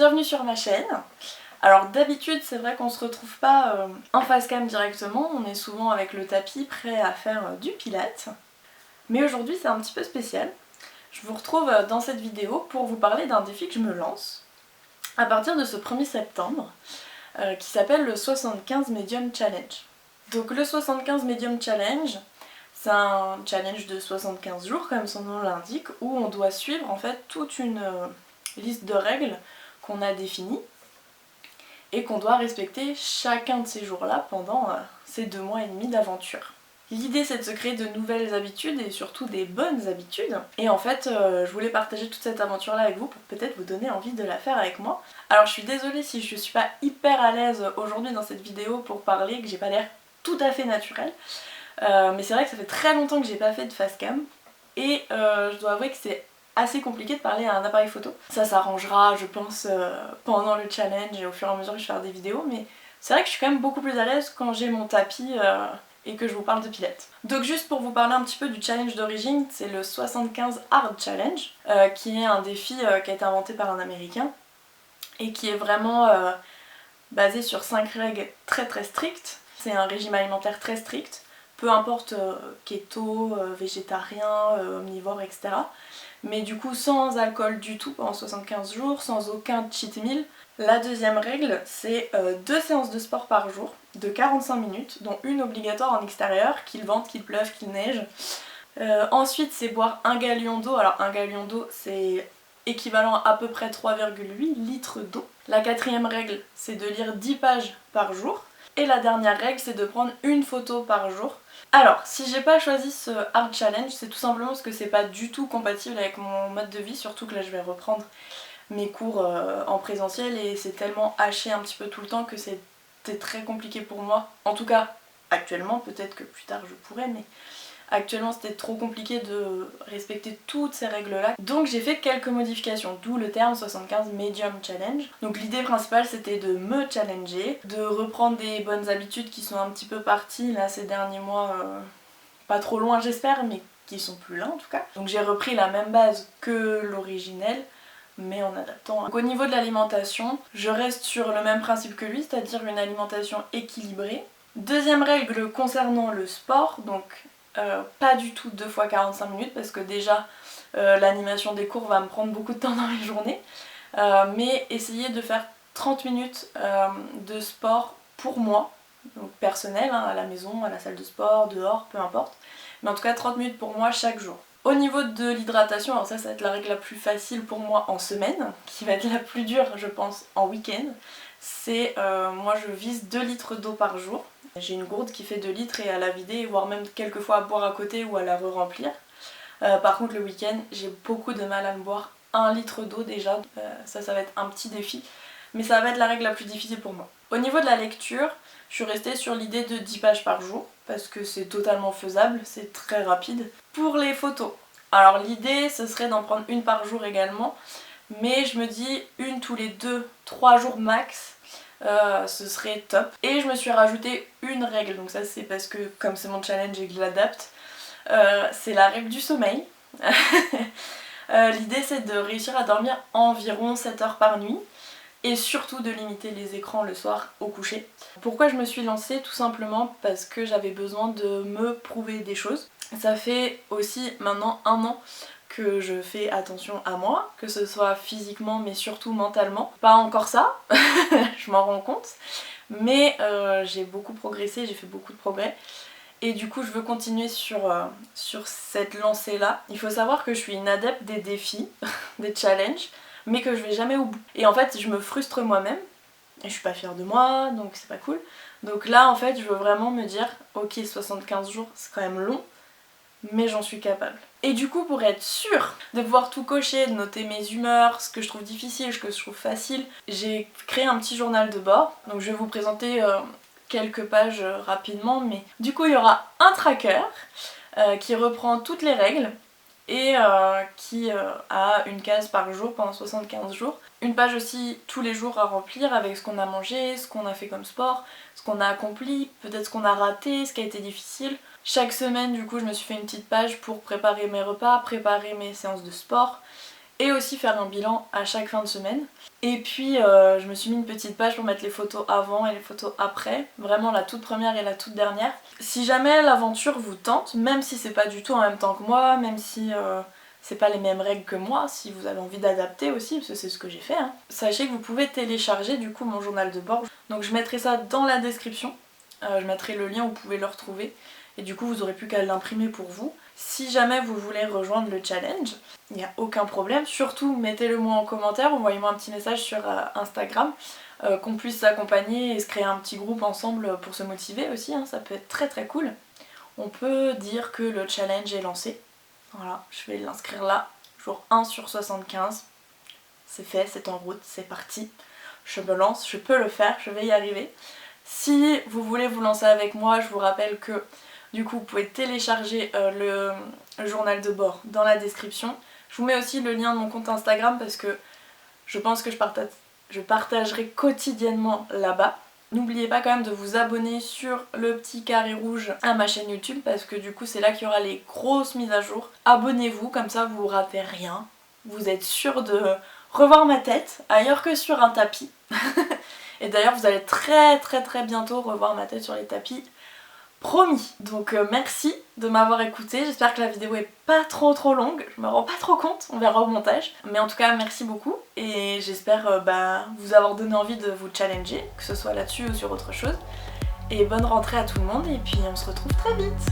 bienvenue sur ma chaîne. Alors d'habitude c'est vrai qu'on se retrouve pas en face cam directement, on est souvent avec le tapis prêt à faire du pilates. Mais aujourd'hui c'est un petit peu spécial. Je vous retrouve dans cette vidéo pour vous parler d'un défi que je me lance à partir de ce 1er septembre qui s'appelle le 75 Medium Challenge. Donc le 75 Medium Challenge, c'est un challenge de 75 jours comme son nom l'indique, où on doit suivre en fait toute une liste de règles qu'on a définies et qu'on doit respecter chacun de ces jours-là pendant ces 2 mois et demi d'aventure. L'idée c'est de se créer de nouvelles habitudes et surtout des bonnes habitudes. Et en fait je voulais partager toute cette aventure là avec vous pour peut-être vous donner envie de la faire avec moi. Alors je suis désolée si je suis pas hyper à l'aise aujourd'hui dans cette vidéo pour parler, que j'ai pas l'air tout à fait naturelle. Mais c'est vrai que ça fait très longtemps que j'ai pas fait de face cam. Et je dois avouer que c'est assez compliqué de parler à un appareil photo. Ça s'arrangera je pense pendant le challenge et au fur et à mesure que je vais faire des vidéos, mais c'est vrai que je suis quand même beaucoup plus à l'aise quand j'ai mon tapis et que je vous parle de pilates. Donc juste pour vous parler un petit peu du challenge d'origine, c'est le 75 Hard Challenge, qui est un défi qui a été inventé par un américain et qui est vraiment basé sur 5 règles très strictes. C'est un régime alimentaire très strict, peu importe keto, végétarien, omnivore, etc. Mais du coup sans alcool du tout pendant 75 jours, sans aucun cheat meal. La deuxième règle, c'est 2 séances de sport par jour, de 45 minutes, dont une obligatoire en extérieur, qu'il vente, qu'il pleuve, qu'il neige. Ensuite c'est boire 1 gallon d'eau, alors 1 gallon d'eau c'est équivalent à peu près 3,8 litres d'eau. La quatrième règle, c'est de lire 10 pages par jour. Et la dernière règle, c'est de prendre une photo par jour. Alors, si j'ai pas choisi ce hard challenge, c'est tout simplement parce que c'est pas du tout compatible avec mon mode de vie, surtout que là je vais reprendre mes cours en présentiel et c'est tellement haché un petit peu tout le temps que c'était très compliqué pour moi. En tout cas, actuellement, peut-être que plus tard je pourrais, mais actuellement c'était trop compliqué de respecter toutes ces règles-là. Donc j'ai fait quelques modifications, d'où le terme 75 Medium Challenge. Donc l'idée principale c'était de me challenger, de reprendre des bonnes habitudes qui sont un petit peu parties là ces derniers mois, pas trop loin j'espère, mais qui sont plus là en tout cas. Donc j'ai repris la même base que l'originel, mais en adaptant. Donc au niveau de l'alimentation, je reste sur le même principe que lui, c'est-à-dire une alimentation équilibrée. Deuxième règle concernant le sport, donc pas du tout 2 fois 45 minutes parce que déjà l'animation des cours va me prendre beaucoup de temps dans mes journées, mais essayer de faire 30 minutes de sport pour moi, donc personnel, hein, à la maison, à la salle de sport, dehors, peu importe, mais en tout cas 30 minutes pour moi chaque jour. Au niveau de l'hydratation, alors ça va être la règle la plus facile pour moi en semaine, qui va être la plus dure je pense en week-end, c'est moi je vise 2 litres d'eau par jour. J'ai une gourde qui fait 2 litres et à la vider, voire même quelquefois à boire à côté ou à la re-remplir. Par contre le week-end, j'ai beaucoup de mal à me boire 1 litre d'eau déjà, ça va être un petit défi, mais ça va être la règle la plus difficile pour moi. Au niveau de la lecture, je suis restée sur l'idée de 10 pages par jour, parce que c'est totalement faisable, c'est très rapide. Pour les photos, alors l'idée ce serait d'en prendre une par jour également, mais je me dis une tous les 2-3 jours max, ce serait top. Et je me suis rajouté une règle, donc ça c'est parce que comme c'est mon challenge et que je l'adapte, c'est la règle du sommeil. L'idée c'est de réussir à dormir environ 7 heures par nuit et surtout de limiter les écrans le soir au coucher. Pourquoi je me suis lancée? Tout simplement parce que j'avais besoin de me prouver des choses. Ça fait aussi maintenant 1 an que je fais attention à moi, que ce soit physiquement mais surtout mentalement. Pas encore ça, je m'en rends compte, mais j'ai beaucoup progressé, j'ai fait beaucoup de progrès. Et du coup je veux continuer sur cette lancée là. Il faut savoir que je suis une adepte des défis, des challenges, mais que je vais jamais au bout. Et en fait je me frustre moi-même, et je suis pas fière de moi, donc c'est pas cool. Donc là en fait je veux vraiment me dire, ok 75 jours c'est quand même long, mais j'en suis capable. Et du coup pour être sûre de pouvoir tout cocher, de noter mes humeurs, ce que je trouve difficile, ce que je trouve facile, j'ai créé un petit journal de bord. Donc je vais vous présenter quelques pages rapidement, mais du coup il y aura un tracker qui reprend toutes les règles et qui a une case par jour pendant 75 jours. Une page aussi tous les jours à remplir avec ce qu'on a mangé, ce qu'on a fait comme sport, ce qu'on a accompli, peut-être ce qu'on a raté, ce qui a été difficile. Chaque semaine du coup je me suis fait une petite page pour préparer mes repas, préparer mes séances de sport et aussi faire un bilan à chaque fin de semaine. Et puis je me suis mis une petite page pour mettre les photos avant et les photos après, vraiment la toute première et la toute dernière. Si jamais l'aventure vous tente, même si c'est pas du tout en même temps que moi, même si c'est pas les mêmes règles que moi, si vous avez envie d'adapter aussi, parce que c'est ce que j'ai fait, hein. Sachez que vous pouvez télécharger du coup mon journal de bord. Donc je mettrai ça dans la description, je mettrai le lien où vous pouvez le retrouver. Et du coup vous aurez plus qu'à l'imprimer pour vous. Si jamais vous voulez rejoindre le challenge, il n'y a aucun problème. Surtout mettez-le moi en commentaire, envoyez-moi un petit message sur Instagram, qu'on puisse s'accompagner et se créer un petit groupe ensemble pour se motiver aussi, hein. Ça peut être très très cool. On peut dire que le challenge est lancé. Voilà, je vais l'inscrire là, jour 1 sur 75. C'est fait, c'est en route, c'est parti. Je me lance, je peux le faire, je vais y arriver. Si vous voulez vous lancer avec moi, je vous rappelle que du coup vous pouvez télécharger le journal de bord dans la description. Je vous mets aussi le lien de mon compte Instagram parce que je pense que je partagerai quotidiennement là-bas. N'oubliez pas quand même de vous abonner sur le petit carré rouge à ma chaîne YouTube parce que du coup c'est là qu'il y aura les grosses mises à jour. Abonnez-vous, comme ça vous ratez rien. Vous êtes sûr de revoir ma tête ailleurs que sur un tapis. Et d'ailleurs vous allez très bientôt revoir ma tête sur les tapis. Promis. Donc merci de m'avoir écouté, j'espère que la vidéo est pas trop longue, je me rends pas trop compte, on verra au montage. Mais en tout cas merci beaucoup et j'espère vous avoir donné envie de vous challenger, que ce soit là-dessus ou sur autre chose. Et bonne rentrée à tout le monde et puis on se retrouve très vite.